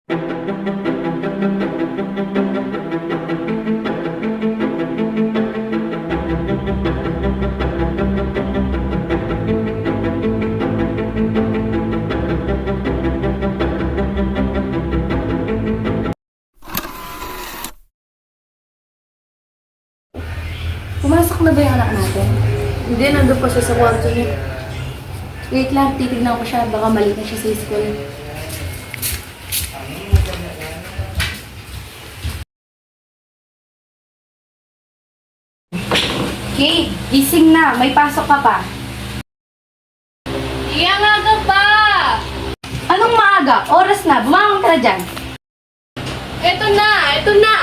Pumasok na ba yung anak natin? Hindi, nandun pa siya sa kwarto niya. Wait lang, titignan ko siya. Baka mali na siya sa school. Kate, gising na. May pasok ka pa. Iya nga ka pa! Anong maaga? Oras na. Bumangon ka na dyan. Eto na! Eto na!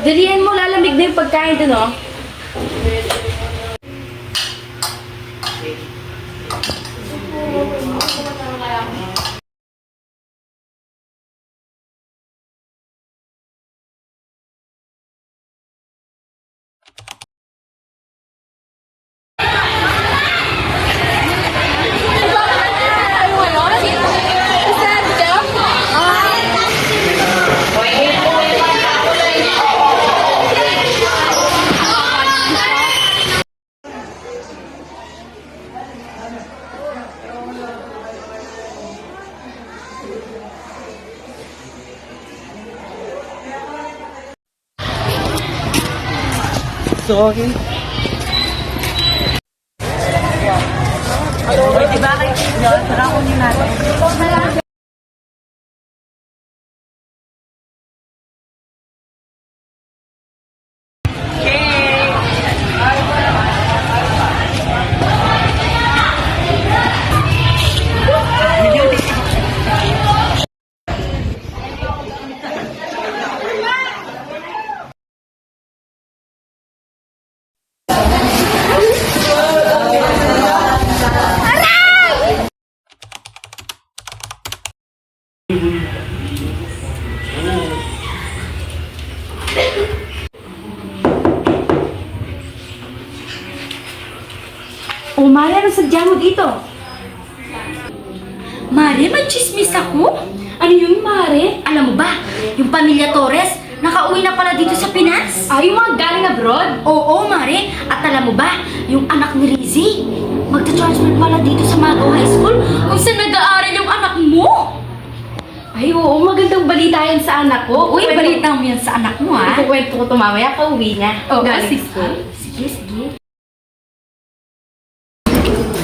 Dalihan mo, lalamig na yung pagkain dun, oh. Sorry. Hoy, di ba kayo yun? Tara kunin natin. Oh, Mare, ano sadya mo dito? Mare, may chismis ako? Ano yun, Mare? Alam mo ba, yung pamilya Torres, nakauwi na pala dito sa Pinas? Ay, yung mga galing abroad? Oo, Mare. At alam mo ba, yung anak ni Rizzy, magta-transfer pala dito sa Magaw High School kung saan nag-aaral yung anak mo. Ay, oo, magandang balita yan sa anak ko. Uy, balita mo yan sa anak mo, ha? Ikukwento ko ito mamaya, pauwi niya. Galing sige. school. Sige, sige.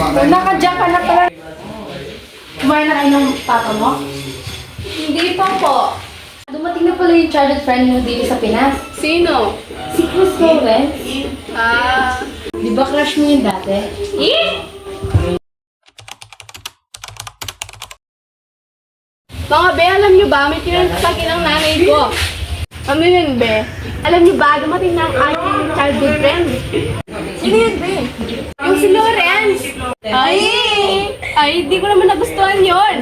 Nakadyak ka na pala. Kumain na kayo ng papa mo? Hindi pa po. Dumating na pala yung childhood friend mo dito sa Pinas. Sino? Si Cruz Torres. Ah, Di ba crush mo yun dati? mga be, alam niyo ba, may tinatakin ang nanay ko. Ano yun, be? Alam niyo ba, dumating na ang aking childhood friend. Sino yun, be? Yung si Lawrence. Ay, di ko naman nagustuhan yun.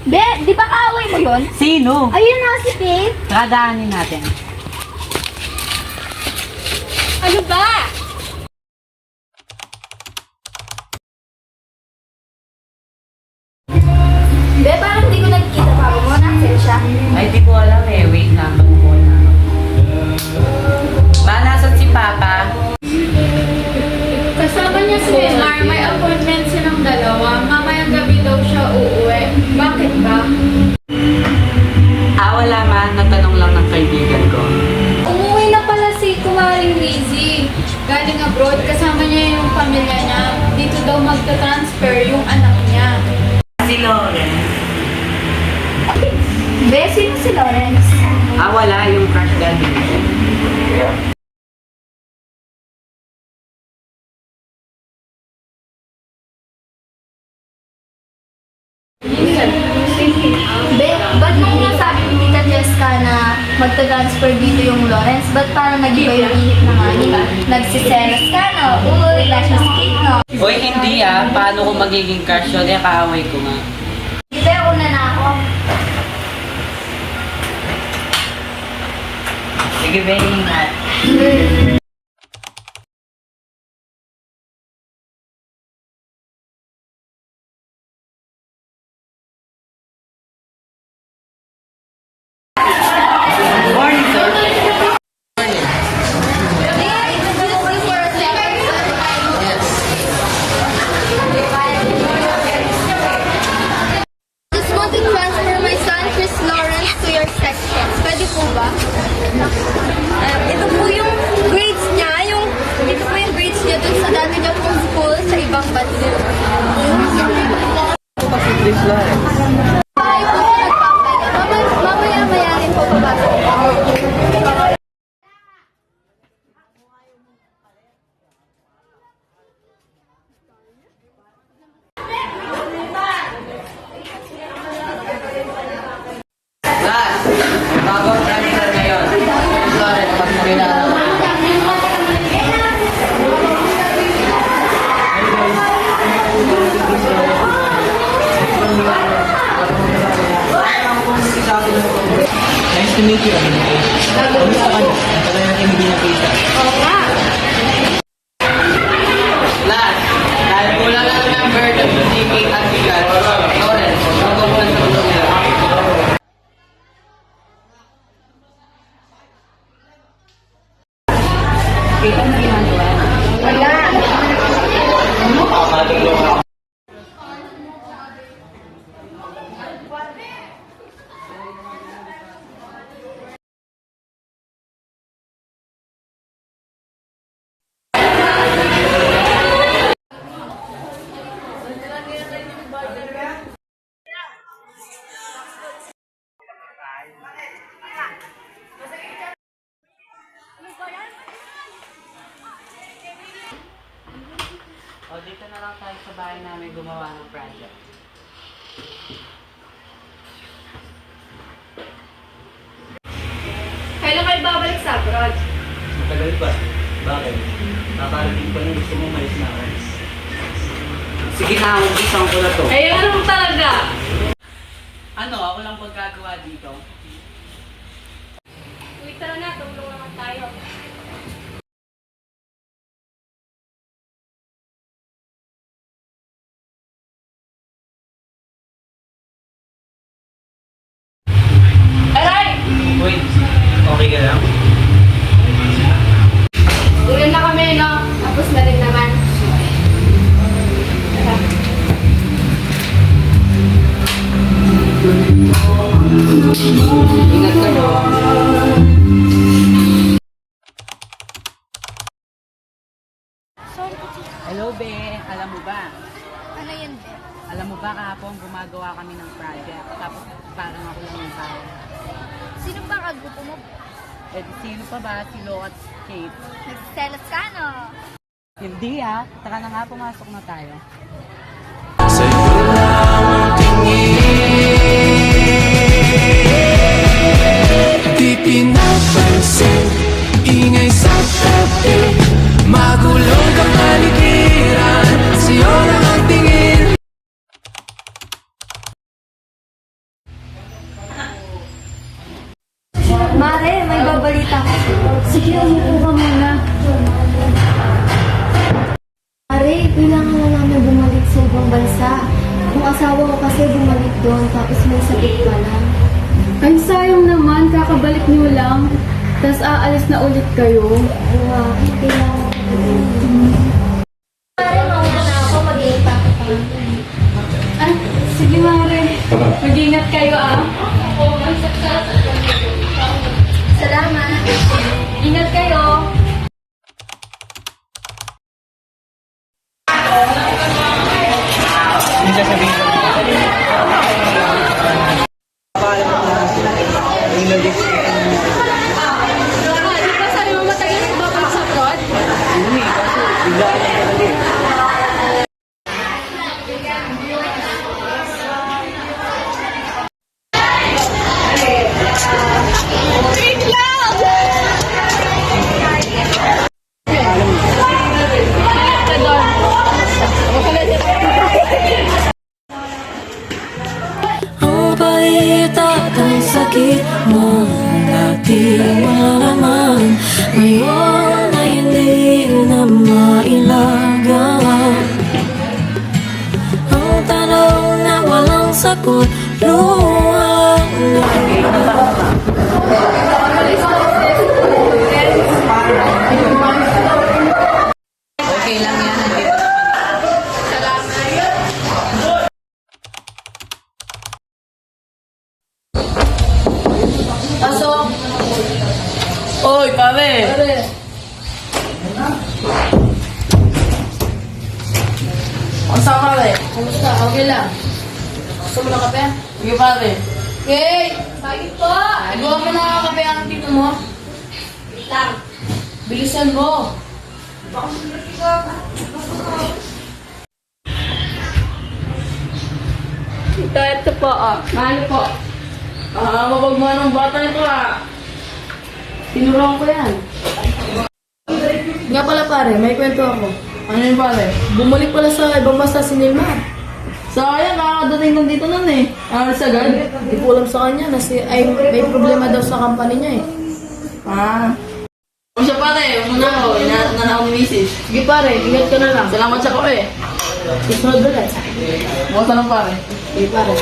Be, di ba kaaway mo yun? Sino? Ayun na si Kate. Kadaanin natin. Ano ba? Be, parang di ko nakikita papa mo. Nasaan siya? Ay, di ko alam eh. Wait na. Mabubuhay na. Ba, nasan si Papa? Kasama niya si Mar, may appointment silang dalawa. Mamayang gabi daw siya uuwi. Bakit ba? Wala man. Natanong lang ng kaibigan ko. Umuwi na pala si Kumaring Rizzy. Galing abroad, kasama niya yung pamilya niya. Dito daw magta-transfer yung anak niya. Si Lawrence. Be, sino si Lawrence? Wala. Yung crush daddy. Be, ba't mo nga sabi ni Tita Jessica na magta-transfer dito yung Lawrence? Ba't parang nag-iba yung ihip ng ani? Nagsiselos ka, no? Uy, lashes cake, no? Hoy, hindi Paano ko magiging crush yun? Kaaway ko nga. Be, una na ako. Sige, very ingat. po ba? Ito po yung grades niya, ito po yung grades niya dun sa dati niya pong school sa ibang bansa. Ay po siya nagpapalit. Mamaya rin po babasa. Last, bagong transfer ngayon. Sorry, pagkakilala ko. Nice to meet you. Kamusta ka? Tagal natin hindi nakita. Oo nga. Last, dahil kulang lang ang number ng certificate at bigat. Lawrence, magkukulan sa ulo nila. Kita na ginagawa. O, dito na lang tayo sa bahay namin gumawa ng project. Kailan kayo babalik sa abroad? Matagal pa. Bakit? Nakarating pa yung gusto mo malis na ako. Sige na, mag-isang ko na to. Ay, ano talaga? Ano, ako lang pagkagawa dito. Uy, tara na, tulong naman tayo. Aray! Wait, okay ka lang? Ulan na kami, no? Tapos na rin naman. Tara. Ingat kayo. Hello, Be. Alam mo ba? Ano yan, Be? Alam mo ba kahapon gumagawa kami ng project. Tapos parang ako lang yung tao. Sino ba kagrupo mo? Eh, sino pa ba? Si Lo at Kate. Nagsiselos ka, no? Hindi ah. Taka na nga, pumasok na tayo. Di pinapansin, ingay sa tabi, magulong kang paligiran, sa'yo lang ang tingin. Mare, may babalita ko. Sige, umupo ka muna. Mare, kailangan na namin bumalik sa ibang bansa. Yung asawa ko kasi bumalik doon, tapos may sakit pa lang. Ay, sayang naman. Kakabalik niyo lang. Tapos aalis na ulit kayo. Wow, kailangan ko. Mare, mauna na ako. Mag-iipak pa. Ay, sige, Mare. Mag-ingat kayo, ah. Salamat. Ingat kayo. Hindi sasabihin ko. Paalam ko na yung logistics. Di ba sabi mo matagal ka babalik sa abroad? Hindi, kasi biglaan lang talaga eh. Ang bait at ang sakit mo dati malaman, ngayon ay hindi na mailagaan. Ang tanong na walang sagot, luwang Okay lang yan. Nandito naman. Pasok. Kamusta pare? Kamusta? Okay lang. Gusto mo ng kape? Sige pare. Okay! Bakit po? Gawa mo na ang kape ang tito mo. Wait lang. Bilisan mo. Ito po, oh. Mahalo po. Mapagmahal ng bata nito Tinuruan ko yan. Nga pala pare, may kwento ako. Ano yun pare? Bumalik pala sa ibang bansa si Neymar. Sayang, kakadating lang dito nun eh. Alis agad? Hindi ko alam sa kanya na may problema daw sa company niya eh. O siya pare, muna ako. Inaat na akong misis. Sige pare, ingat ka na lang. Salamat sa kape. Susunod ulit. Bukas na lang pare. Sige pare.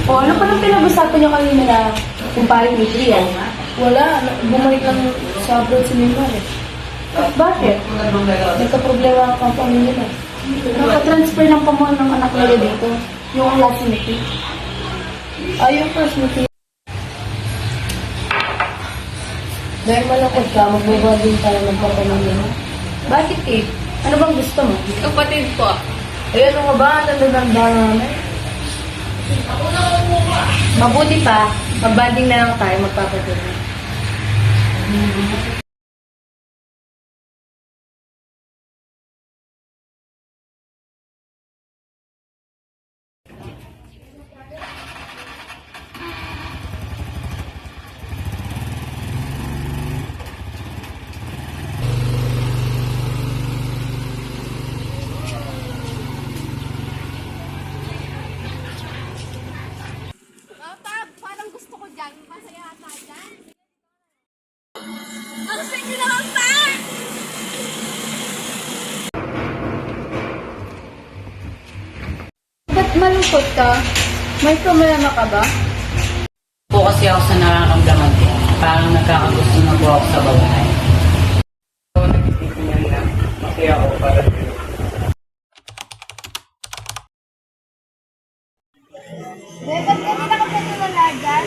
O, ano pa nang pinag-usapan niyo kanina na kumpare ni Trian? Wala, bumalik lang sa abroad si Neymar eh. Bakit? Nagka-problema ang company nila. Naka-transfer ng pamuhan ng anak nila dito. Yung last meeting. Yung first meeting. Dahil malakot ka, magbawa din tayo ng papamilya mo. Bakit eh? Ano bang gusto mo? Kapatid po. Eh, ano ka ba? Nandaganda namin. Mabuti pa, magbanding na lang tayo magpapatid. Parang gusto ko dyan, masaya ka dyan. Ang sige naman pa! Ba't malungkot ka? May problema ka ba? Po kasi ako sa nararamdaman ko. Parang nagkakagusto na po ako sa babae. Ba't kami nakapaniwala dyan?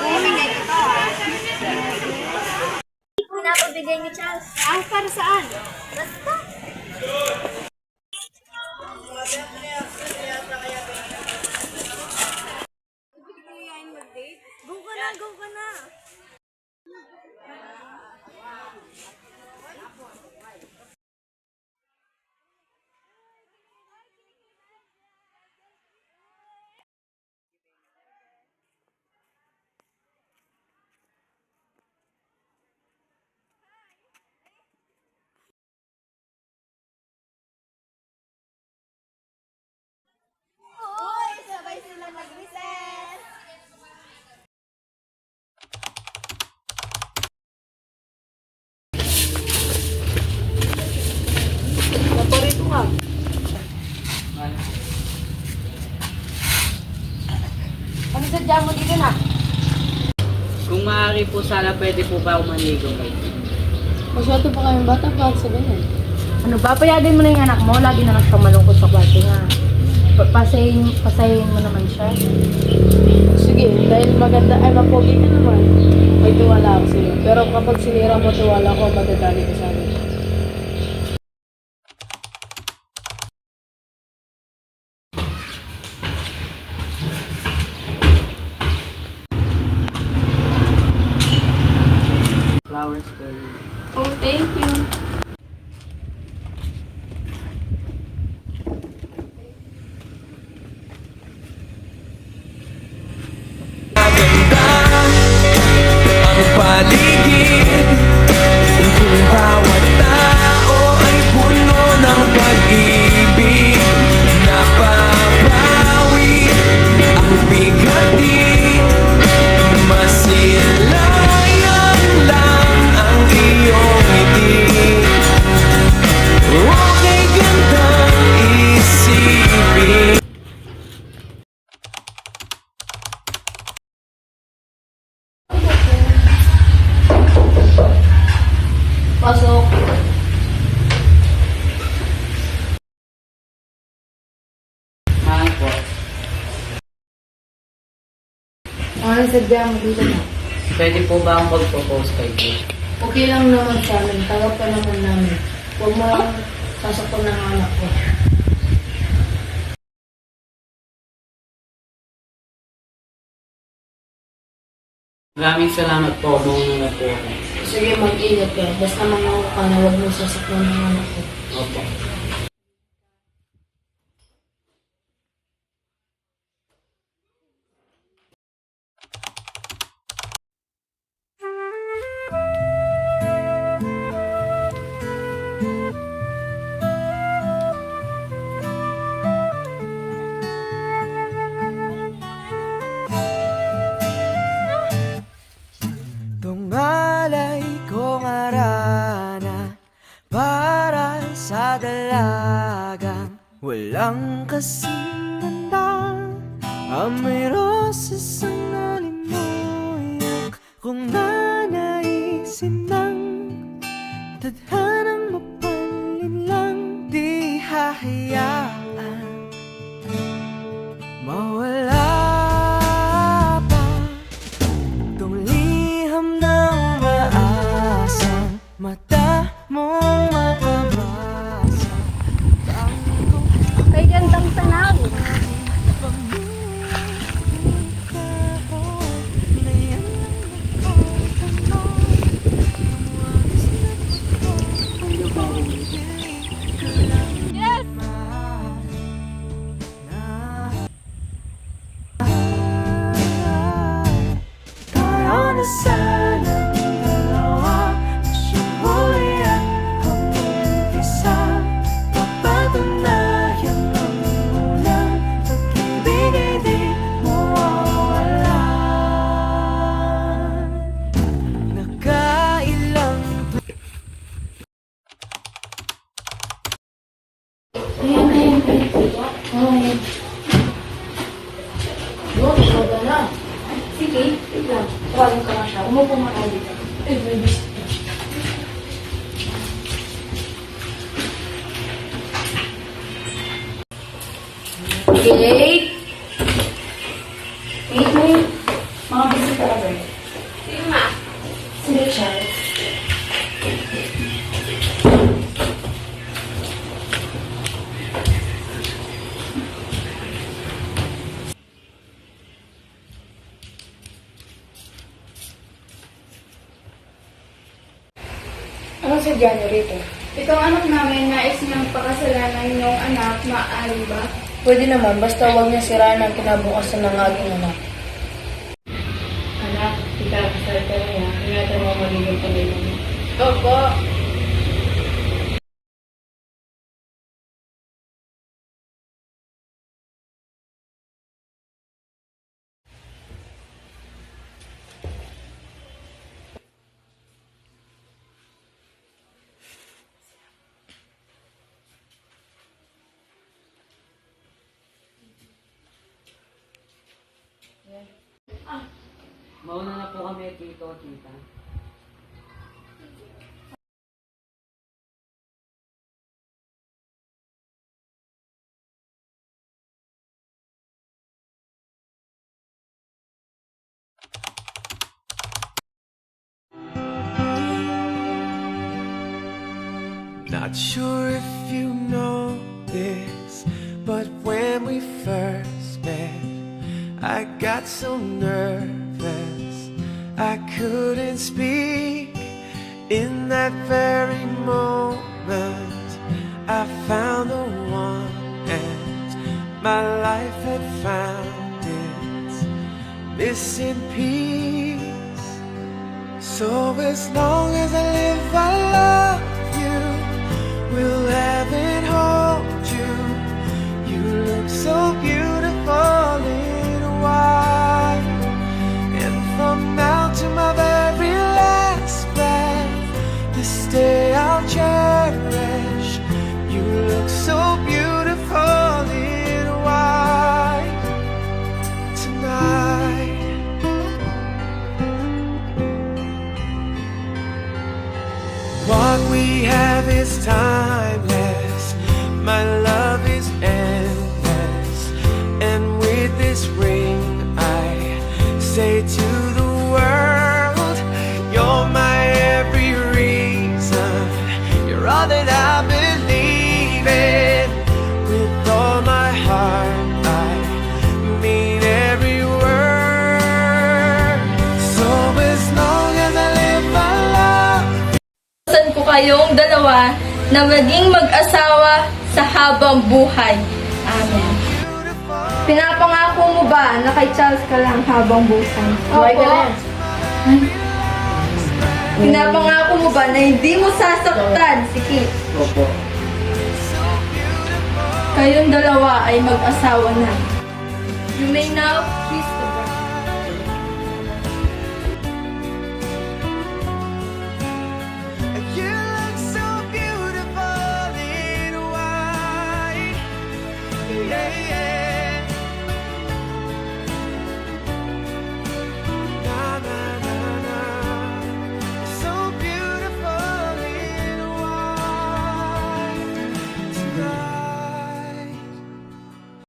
Bumigay ko to Pinapabigay ni Charles. Para saan? Basta. Go ka na, go ka na. Uy, sabay sila nag-recess. Naparito ka. Ano sadya mo dito na? Kung maaari po sana pwede po ba ako manigo kayo? Masyado pa kayong bata para sa ganyan. Ano ba? Payagin mo na yung anak mo. Lagi na lang siya malungkot sa klase nga. Pasayin mo naman siya. Sige, dahil maganda, ay mapogi ka naman. May tiwala ako sa'yo. Pero kapag sinira mo tiwala ko, madadali ka sa amin. Flowers for you. Oh, thank you. Ang paligid kung bawat tao ay puno ng pag-ibig. Napapawi ang bigati, masilayan lang ang iyong ngiti. Ano sadya mo dito na? Pwede po ba ang mag-propose kay Kuya? Okay lang naman sa amin. Tagap ka naman namin. Huwag mo lang sasakon ng anak ko. Maraming salamat po. Mauna na po ako. Sige, mag-ingat ka. Basta mangawa ka na huwag mo sasakon ng anak ko. Opo. Tungalay kong arana para sa dalagang walang kasing ganda. Amoy roses ang alimoyak kung nanaisin ng tadhanang mapalin lang. Di hahayaan mawala pa tong liham na umaasang mata mong makabasa. Kay gandang tanaw. Yes! Tayo na sanang dalawa, siya'y at mag-isa. Papatunayan ang unang pag-ibig ay di mawawalan. Nakailang Yun, sabi na. Sige, wait lang. Tawagin ka na siya. Umupo mo tayo dito. Eh, may bisita. Kate! Kate, may mga bisita ka ba? Sige, ma. Sige, Charles. Anong sadya niyo rito? Itong anak namin, nais niyang pakasalanan yung anak, maaari ba? Pwede naman, basta huwag niya sirain ang kinabukasan ng aking anak. Anak, kita kasal ka na yan. Ingatan mo magiging pamilya mo. Opo. Mauna na po kami dito, tita. Not sure if you know this, but when we first met, I got so nervous I couldn't speak. In that very moment, I found the one, and my life had found its missing piece. So as long as I live, I love you. Will heaven hold you? You look so beautiful in white. And from now to my very last breath, this day I'll cherish. You look so beautiful in white tonight. What we have is timeless. My love is endless. And with this ring, I say to kayong dalawa na maging mag-asawa sa habang buhay. Amen. Pinapangako mo ba na kay Charles ka lang habang buhay? Buhay ka na yan. Pinapangako mo ba na hindi mo sasaktan si Kit? Opo. Kayong dalawa ay mag-asawa na. You may now